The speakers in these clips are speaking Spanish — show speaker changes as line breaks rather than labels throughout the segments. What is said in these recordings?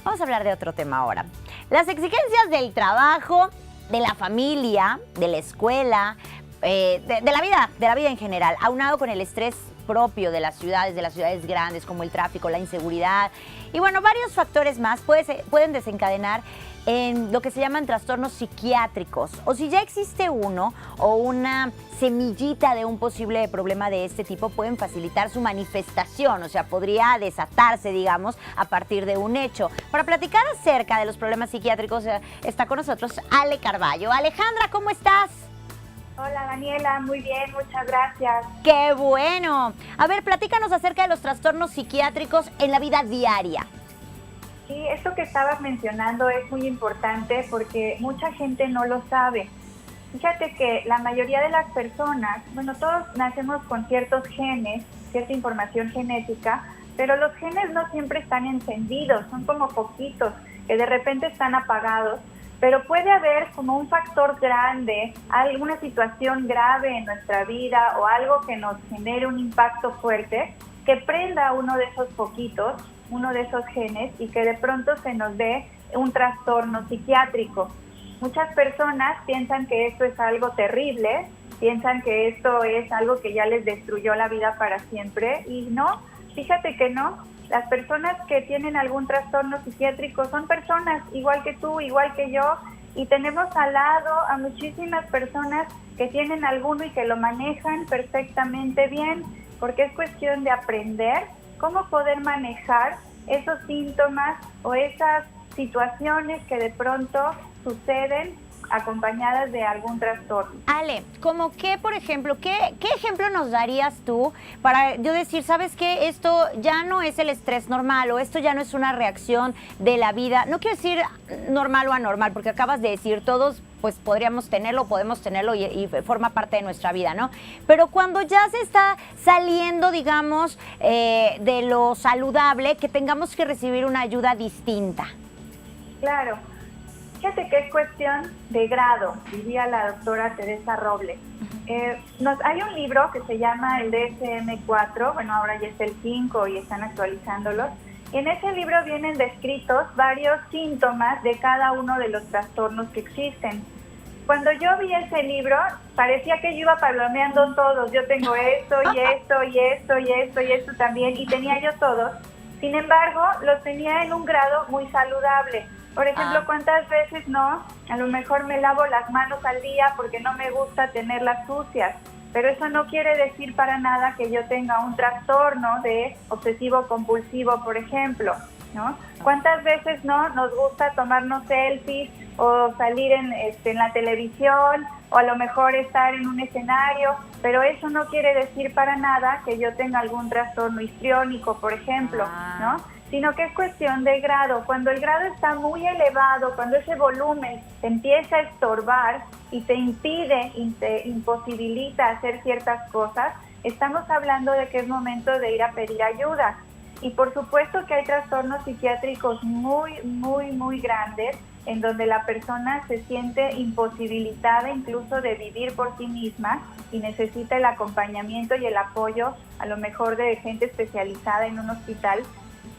Vamos a hablar de otro tema ahora. Las exigencias del trabajo, de la familia, de la escuela, de la vida en general, aunado con el estrés propio de las ciudades grandes, como el tráfico, la inseguridad y bueno, varios factores más pueden desencadenar en lo que se llaman trastornos psiquiátricos, o si ya existe uno o una semillita de un posible problema de este tipo, pueden facilitar su manifestación, o sea, podría desatarse, digamos, a partir de un hecho. Para platicar acerca de los problemas psiquiátricos está con nosotros Ale Carballo. Alejandra, ¿cómo estás?
Hola Daniela, muy bien, muchas gracias.
¡Qué bueno! A ver, platícanos acerca de los trastornos psiquiátricos en la vida diaria.
Sí, esto que estabas mencionando es muy importante porque mucha gente no lo sabe. Fíjate que la mayoría de las personas, bueno, todos nacemos con ciertos genes, cierta información genética, pero los genes no siempre están encendidos, son como poquitos que de repente están apagados. Pero puede haber como un factor grande, alguna situación grave en nuestra vida o algo que nos genere un impacto fuerte, que prenda uno de esos poquitos, uno de esos genes y que de pronto se nos dé un trastorno psiquiátrico. Muchas personas piensan que esto es algo terrible, piensan que esto es algo que ya les destruyó la vida para siempre y no, fíjate que no. Las personas que tienen algún trastorno psiquiátrico son personas igual que tú, igual que yo, y tenemos al lado a muchísimas personas que tienen alguno y que lo manejan perfectamente bien, porque es cuestión de aprender cómo poder manejar esos síntomas o esas situaciones que de pronto suceden acompañadas de algún trastorno.
Ale, como que, por ejemplo, ¿qué ejemplo nos darías tú para yo decir, sabes qué, esto ya no es el estrés normal o esto ya no es una reacción de la vida? No quiero decir normal o anormal, porque acabas de decir todos, pues podemos tenerlo y forma parte de nuestra vida, ¿no? Pero cuando ya se está saliendo, digamos, de lo saludable, que tengamos que recibir una ayuda distinta.
Claro. Fíjate que es cuestión de grado, diría la doctora Teresa Robles. Hay un libro que se llama el DSM-4, bueno, ahora ya es el 5 y están actualizándolos. Y en ese libro vienen descritos varios síntomas de cada uno de los trastornos que existen. Cuando yo vi ese libro, parecía que yo iba palomeando todos. Yo tengo esto y esto y esto y esto y esto también, y tenía yo todos. Sin embargo, los tenía en un grado muy saludable. Por ejemplo, ¿cuántas veces no? A lo mejor me lavo las manos al día porque no me gusta tenerlas sucias, pero eso no quiere decir para nada que yo tenga un trastorno de obsesivo compulsivo, por ejemplo, ¿no? ¿Cuántas veces no nos gusta tomarnos selfies o salir en la televisión o a lo mejor estar en un escenario? Pero eso no quiere decir para nada que yo tenga algún trastorno histriónico, por ejemplo, ¿no? Sino que es cuestión de grado. Cuando el grado está muy elevado, cuando ese volumen te empieza a estorbar y te impide y te imposibilita hacer ciertas cosas, estamos hablando de que es momento de ir a pedir ayuda. Y por supuesto que hay trastornos psiquiátricos muy, muy, muy grandes en donde la persona se siente imposibilitada incluso de vivir por sí misma y necesita el acompañamiento y el apoyo a lo mejor de gente especializada en un hospital.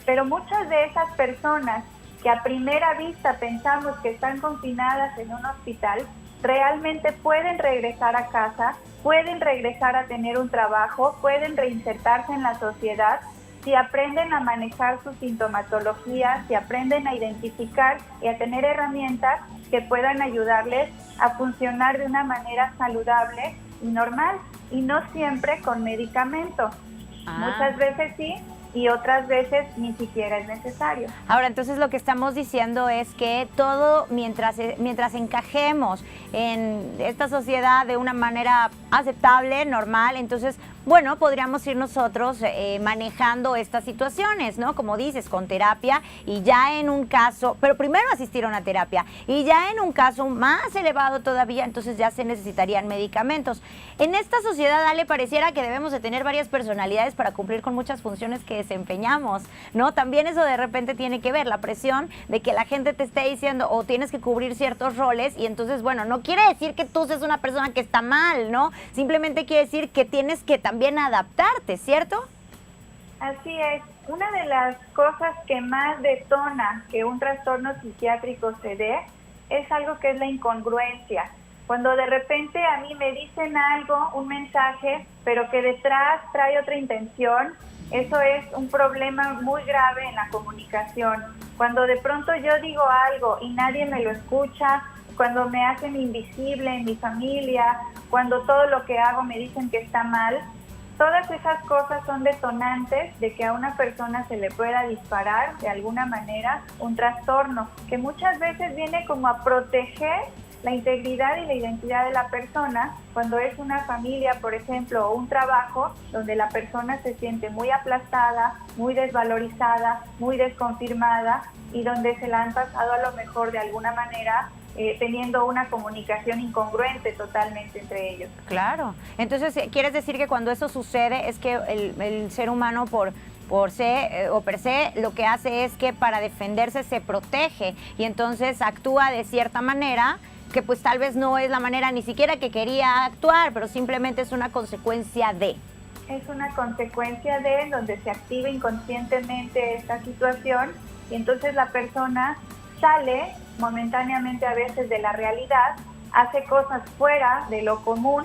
Pero muchas de esas personas que a primera vista pensamos que están confinadas en un hospital, realmente pueden regresar a casa, pueden regresar a tener un trabajo, pueden reinsertarse en la sociedad si aprenden a manejar su sintomatología, si aprenden a identificar y a tener herramientas que puedan ayudarles a funcionar de una manera saludable y normal, y no siempre con medicamento. Muchas veces sí, y otras veces ni siquiera es necesario.
Ahora, entonces lo que estamos diciendo es que todo mientras encajemos en esta sociedad de una manera aceptable, normal, entonces, bueno, podríamos ir nosotros manejando estas situaciones, ¿no? Como dices, con terapia y ya en un caso, pero primero asistir a una terapia y ya en un caso más elevado todavía, entonces ya se necesitarían medicamentos. En esta sociedad, Ale, pareciera que debemos de tener varias personalidades para cumplir con muchas funciones que desempeñamos, ¿no? También eso de repente tiene que ver, la presión de que la gente te esté diciendo o tienes que cubrir ciertos roles y entonces, bueno, no quiere decir que tú seas una persona que está mal, ¿no? Simplemente quiere decir que tienes que también adaptarte, ¿cierto?
Así es. una de las cosas que más detona que un trastorno psiquiátrico se dé es algo que es la incongruencia. Cuando de repente a mí me dicen algo, un mensaje, pero que detrás trae otra intención, eso es un problema muy grave en la comunicación. Cuando de pronto yo digo algo y nadie me lo escucha, cuando me hacen invisible en mi familia, cuando todo lo que hago me dicen que está mal, todas esas cosas son detonantes de que a una persona se le pueda disparar de alguna manera un trastorno, que muchas veces viene como a proteger la integridad y la identidad de la persona cuando es una familia, por ejemplo, o un trabajo donde la persona se siente muy aplastada, muy desvalorizada, muy desconfirmada y donde se la han pasado a lo mejor de alguna manera teniendo una comunicación incongruente totalmente entre ellos.
Claro. Entonces, ¿quieres decir que cuando eso sucede es que el ser humano por per se, lo que hace es que para defenderse se protege y entonces actúa de cierta manera que pues tal vez no es la manera ni siquiera que quería actuar, pero simplemente es una consecuencia de?
Es una consecuencia de donde se activa inconscientemente esta situación y entonces la persona sale momentáneamente a veces de la realidad, hace cosas fuera de lo común,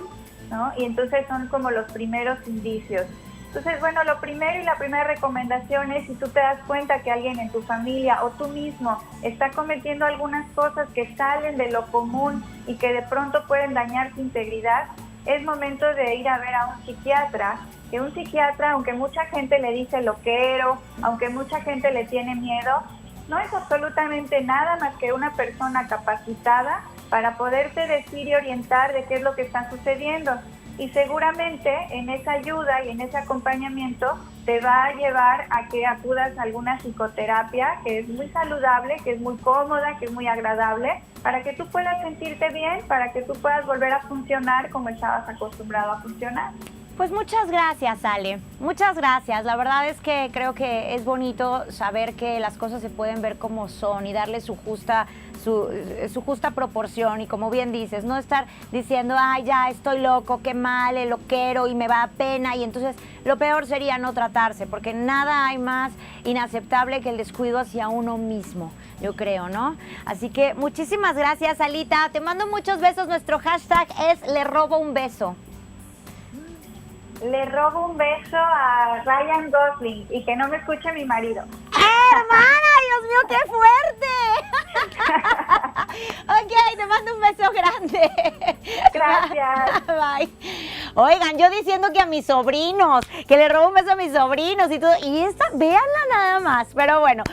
¿no? Y entonces son como los primeros indicios. Entonces, bueno, lo primero y la primera recomendación es si tú te das cuenta que alguien en tu familia o tú mismo está cometiendo algunas cosas que salen de lo común y que de pronto pueden dañar tu integridad, es momento de ir a ver a un psiquiatra, que un psiquiatra, aunque mucha gente le dice loquero, aunque mucha gente le tiene miedo, no es absolutamente nada más que una persona capacitada para poderte decir y orientar de qué es lo que está sucediendo. Y seguramente en esa ayuda y en ese acompañamiento te va a llevar a que acudas a alguna psicoterapia que es muy saludable, que es muy cómoda, que es muy agradable, para que tú puedas sentirte bien, para que tú puedas volver a funcionar como estabas acostumbrado a funcionar.
Pues muchas gracias, Ale. Muchas gracias. La verdad es que creo que es bonito saber que las cosas se pueden ver como son y darle su justa proporción. Y como bien dices, no estar diciendo, ay, ya estoy loco, qué mal, el loquero y me va a pena. Y entonces lo peor sería no tratarse, porque nada hay más inaceptable que el descuido hacia uno mismo, yo creo, ¿no? Así que muchísimas gracias, Alita. Te mando muchos besos. Nuestro hashtag es Le Robo un Beso.
Le robo un beso a Ryan Gosling y que no me escuche mi marido.
¡Hermana! ¡Dios mío, qué fuerte! Ok, te mando un beso grande.
Gracias.
Bye. Oigan, yo diciendo que a mis sobrinos, que le robo un beso a mis sobrinos y todo. Y esta, véanla nada más. Pero bueno.